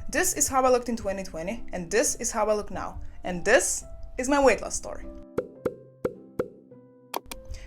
This is how I looked in 2020, and this is how I look now. And this is my weight loss story.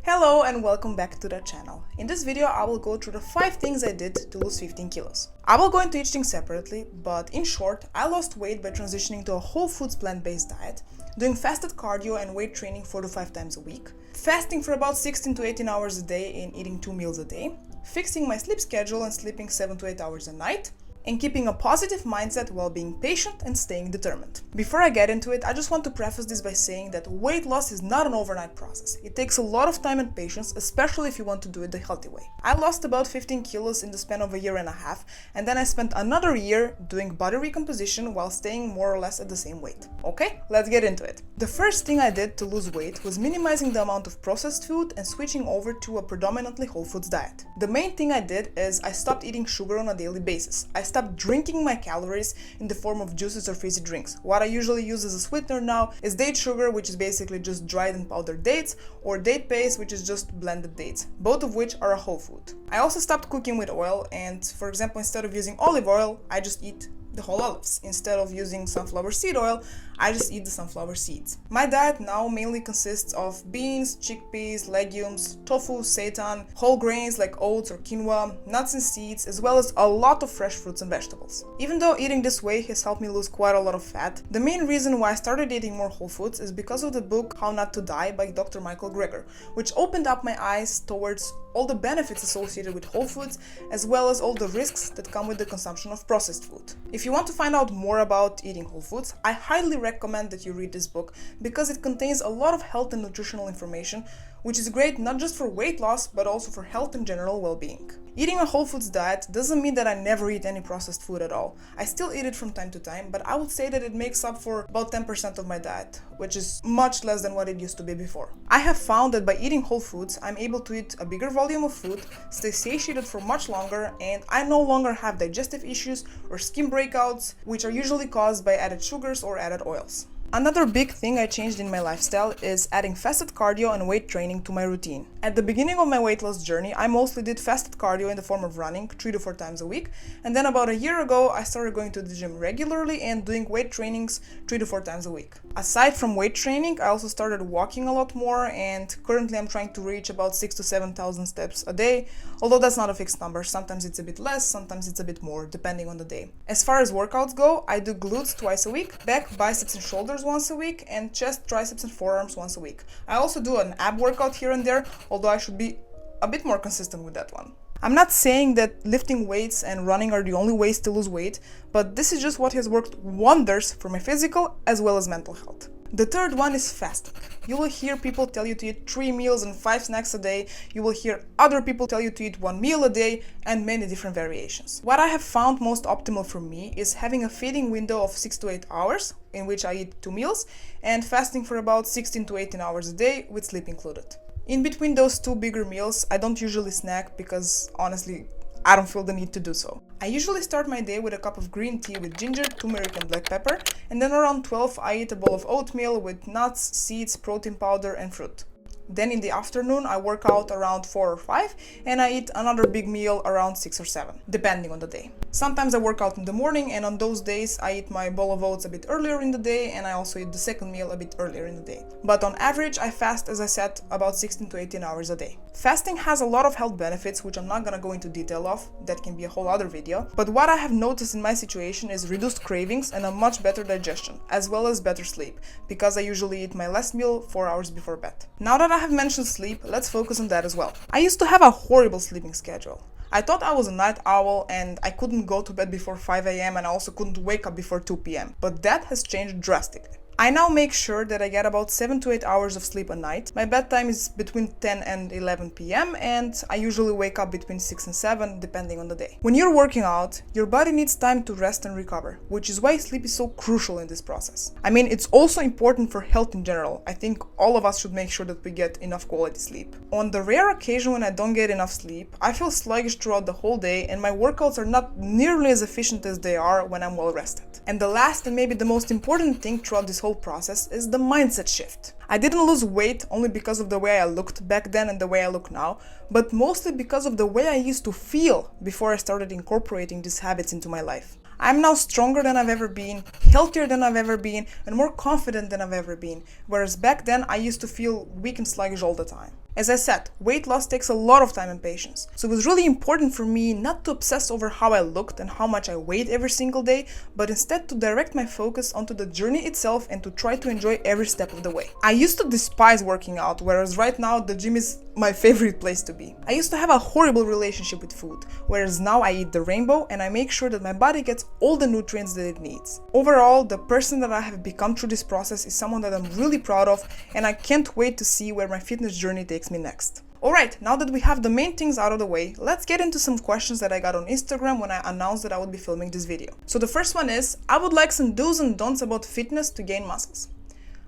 Hello and welcome back to the channel. In this video, I will go through the 5 things I did to lose 15 kilos. I will go into each thing separately, but in short, I lost weight by transitioning to a whole foods plant-based diet, doing fasted cardio and weight training 4 to 5 times a week, fasting for about 16 to 18 hours a day and eating 2 meals a day, fixing my sleep schedule and sleeping 7 to 8 hours a night, and keeping a positive mindset while being patient and staying determined. Before I get into it, I just want to preface this by saying that weight loss is not an overnight process. It takes a lot of time and patience, especially if you want to do it the healthy way. I lost about 15 kilos in the span of a year and a half, and then I spent another year doing body recomposition while staying more or less at the same weight. Okay, let's get into it. The first thing I did to lose weight was minimizing the amount of processed food and switching over to a predominantly whole foods diet. The main thing I did is I stopped eating sugar on a daily basis. I stopped drinking my calories in the form of juices or fizzy drinks. What I usually use as a sweetener now is date sugar, which is basically just dried and powdered dates, or date paste, which is just blended dates, both of which are a whole food. I also stopped cooking with oil, and for example, instead of using olive oil, I just eat the whole olives. Instead of using sunflower seed oil, I just eat the sunflower seeds. My diet now mainly consists of beans, chickpeas, legumes, tofu, seitan, whole grains like oats or quinoa, nuts and seeds, as well as a lot of fresh fruits and vegetables. Even though eating this way has helped me lose quite a lot of fat, the main reason why I started eating more whole foods is because of the book How Not to Die by Dr. Michael Greger, which opened up my eyes towards all the benefits associated with whole foods, as well as all the risks that come with the consumption of processed food. If you want to find out more about eating whole foods, I highly recommend that you read this book because it contains a lot of health and nutritional information, which is great not just for weight loss, but also for health and general well-being. Eating a whole foods diet doesn't mean that I never eat any processed food at all. I still eat it from time to time, but I would say that it makes up for about 10% of my diet, which is much less than what it used to be before. I have found that by eating whole foods, I'm able to eat a bigger volume of food, stay satiated for much longer, and I no longer have digestive issues or skin breakouts, which are usually caused by added sugars or added oils. Another big thing I changed in my lifestyle is adding fasted cardio and weight training to my routine. At the beginning of my weight loss journey, I mostly did fasted cardio in the form of running 3 to 4 times a week, and then about a year ago I started going to the gym regularly and doing weight trainings 3 to 4 times a week. Aside from weight training, I also started walking a lot more, and currently I'm trying to reach about 6,000 to 7,000 steps a day, although that's not a fixed number. Sometimes it's a bit less, sometimes it's a bit more, depending on the day. As far as workouts go, I do glutes twice a week, back, biceps and shoulders once a week, and chest, triceps and forearms once a week. I also do an ab workout here and there, although I should be a bit more consistent with that one. I'm not saying that lifting weights and running are the only ways to lose weight, but this is just what has worked wonders for my physical as well as mental health. The third one is fasting. You will hear people tell you to eat 3 meals and 5 snacks a day. You will hear other people tell you to eat 1 meal a day and many different variations. What I have found most optimal for me is having a feeding window of 6 to 8 hours in which I eat 2 meals and fasting for about 16 to 18 hours a day with sleep included. In between those 2 bigger meals, I don't usually snack because honestly, I don't feel the need to do so. I usually start my day with a cup of green tea with ginger, turmeric and black pepper, and then around 12 I eat a bowl of oatmeal with nuts, seeds, protein powder and fruit. Then in the afternoon I work out around 4 or 5 and I eat another big meal around 6 or 7, depending on the day. Sometimes I work out in the morning, and on those days I eat my bowl of oats a bit earlier in the day, and I also eat the second meal a bit earlier in the day. But on average I fast, as I said, about 16 to 18 hours a day. Fasting has a lot of health benefits, which I'm not gonna go into detail of, that can be a whole other video, but what I have noticed in my situation is reduced cravings and a much better digestion, as well as better sleep, because I usually eat my last meal 4 hours before bed. Now that I have mentioned sleep, let's focus on that as well. I used to have a horrible sleeping schedule. I thought I was a night owl and I couldn't go to bed before 5 a.m. and I also couldn't wake up before 2 p.m. But that has changed drastically. I now make sure that I get about 7 to 8 hours of sleep a night. My bedtime is between 10 and 11 p.m. and I usually wake up between 6 and 7 depending on the day. When you're working out, your body needs time to rest and recover, which is why sleep is so crucial in this process. I mean, it's also important for health in general. I think all of us should make sure that we get enough quality sleep. On the rare occasion when I don't get enough sleep, I feel sluggish throughout the whole day and my workouts are not nearly as efficient as they are when I'm well rested. And the last and maybe the most important thing throughout this whole process is the mindset shift. I didn't lose weight only because of the way I looked back then and the way I look now, but mostly because of the way I used to feel before I started incorporating these habits into my life. I'm now stronger than I've ever been, healthier than I've ever been, and more confident than I've ever been, whereas back then I used to feel weak and sluggish all the time. As I said, weight loss takes a lot of time and patience, so it was really important for me not to obsess over how I looked and how much I weighed every single day, but instead to direct my focus onto the journey itself and to try to enjoy every step of the way. I used to despise working out, whereas right now the gym is my favorite place to be. I used to have a horrible relationship with food, whereas now I eat the rainbow and I make sure that my body gets all the nutrients that it needs. Overall, the person that I have become through this process is someone that I'm really proud of, and I can't wait to see where my fitness journey takes me next. Alright, now that we have the main things out of the way, let's get into some questions that I got on Instagram when I announced that I would be filming this video. So the first one is, I would like some do's and don'ts about fitness to gain muscles.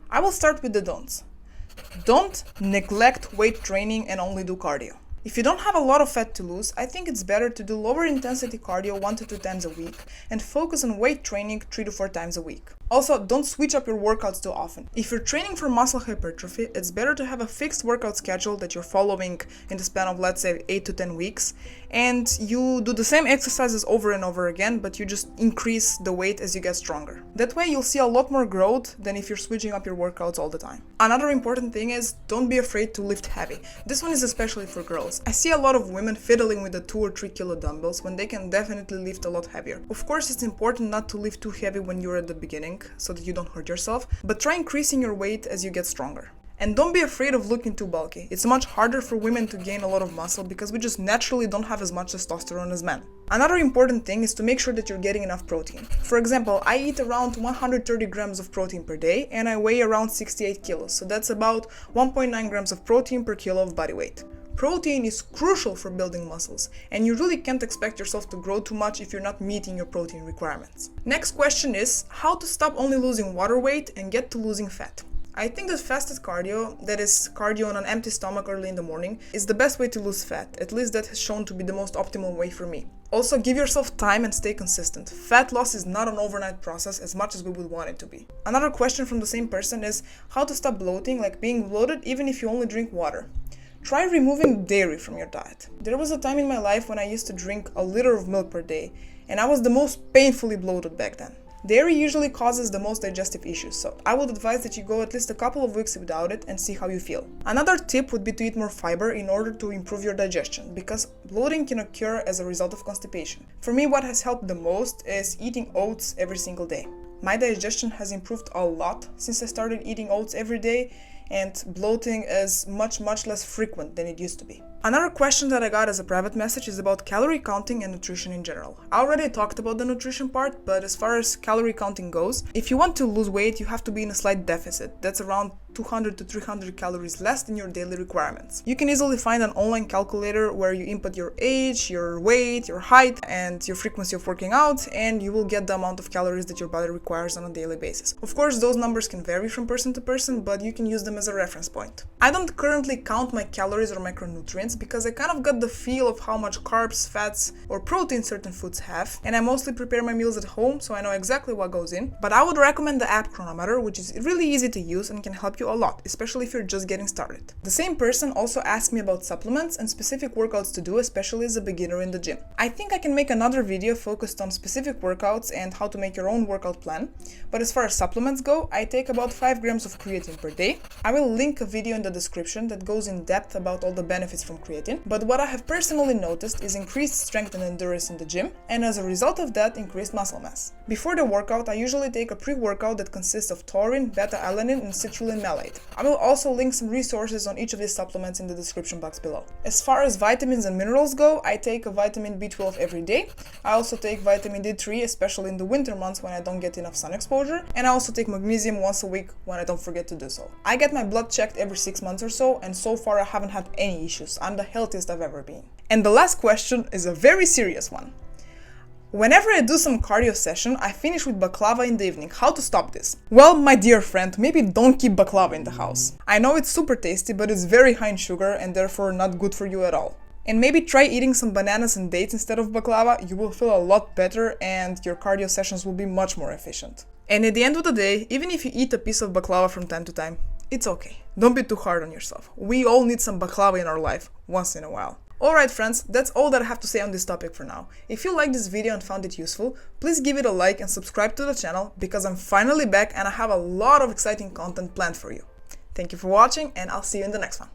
I will start with the don'ts. Don't neglect weight training and only do cardio. If you don't have a lot of fat to lose, I think it's better to do lower intensity cardio 1 to 2 times a week and focus on weight training 3 to 4 times a week. Also, don't switch up your workouts too often. If you're training for muscle hypertrophy, it's better to have a fixed workout schedule that you're following in the span of, let's say, 8 to 10 weeks, and you do the same exercises over and over again, but you just increase the weight as you get stronger. That way you'll see a lot more growth than if you're switching up your workouts all the time. Another important thing is, don't be afraid to lift heavy. This one is especially for girls. I see a lot of women fiddling with the 2 or 3 kilo dumbbells when they can definitely lift a lot heavier. Of course, it's important not to lift too heavy when you're at the beginning, so that you don't hurt yourself, but try increasing your weight as you get stronger. And don't be afraid of looking too bulky. It's much harder for women to gain a lot of muscle because we just naturally don't have as much testosterone as men. Another important thing is to make sure that you're getting enough protein. For example, I eat around 130 grams of protein per day and I weigh around 68 kilos, so that's about 1.9 grams of protein per kilo of body weight. Protein is crucial for building muscles, and you really can't expect yourself to grow too much if you're not meeting your protein requirements. Next question is, how to stop only losing water weight and get to losing fat? I think that fasted cardio, that is cardio on an empty stomach early in the morning, is the best way to lose fat. At least that has shown to be the most optimal way for me. Also, give yourself time and stay consistent. Fat loss is not an overnight process as much as we would want it to be. Another question from the same person is, how to stop bloating, like being bloated even if you only drink water? Try removing dairy from your diet. There was a time in my life when I used to drink a liter of milk per day, and I was the most painfully bloated back then. Dairy usually causes the most digestive issues, so I would advise that you go at least a couple of weeks without it and see how you feel. Another tip would be to eat more fiber in order to improve your digestion, because bloating can occur as a result of constipation. For me, what has helped the most is eating oats every single day. My digestion has improved a lot since I started eating oats every day, and bloating is much less frequent than it used to be. Another question that I got as a private message is about calorie counting and nutrition in general. I already talked about the nutrition part, but as far as calorie counting goes, if you want to lose weight, you have to be in a slight deficit. That's around 200 to 300 calories less than your daily requirements. You can easily find an online calculator where you input your age, your weight, your height, and your frequency of working out, and you will get the amount of calories that your body requires on a daily basis. Of course, those numbers can vary from person to person, but you can use them as a reference point. I don't currently count my calories or macronutrients because I kind of got the feel of how much carbs, fats, or protein certain foods have, and I mostly prepare my meals at home, so I know exactly what goes in. But I would recommend the app Chronometer, which is really easy to use and can help you a lot, especially if you're just getting started. The same person also asked me about supplements and specific workouts to do, especially as a beginner in the gym. I think I can make another video focused on specific workouts and how to make your own workout plan, but as far as supplements go, I take about 5 grams of creatine per day. I will link a video in the description that goes in depth about all the benefits from creatine, but what I have personally noticed is increased strength and endurance in the gym, and as a result of that, increased muscle mass. Before the workout, I usually take a pre-workout that consists of taurine, beta-alanine, and citrulline malate. I will also link some resources on each of these supplements in the description box below. As far as vitamins and minerals go, I take a vitamin B12 every day. I also take vitamin D3, especially in the winter months when I don't get enough sun exposure, and I also take magnesium once a week when I don't forget to do so. I get my blood checked every 6 months or so, and so far I haven't had any issues. I'm the healthiest I've ever been. And the last question is a very serious one. Whenever I do some cardio session, I finish with baklava in the evening. How to stop this? Well, my dear friend, maybe don't keep baklava in the house. I know it's super tasty, but it's very high in sugar and therefore not good for you at all. And maybe try eating some bananas and dates instead of baklava. You will feel a lot better and your cardio sessions will be much more efficient. And at the end of the day, even if you eat a piece of baklava from time to time, it's okay. Don't be too hard on yourself. We all need some baklava in our life once in a while. Alright friends, that's all that I have to say on this topic for now. If you liked this video and found it useful, please give it a like and subscribe to the channel because I'm finally back and I have a lot of exciting content planned for you. Thank you for watching and I'll see you in the next one.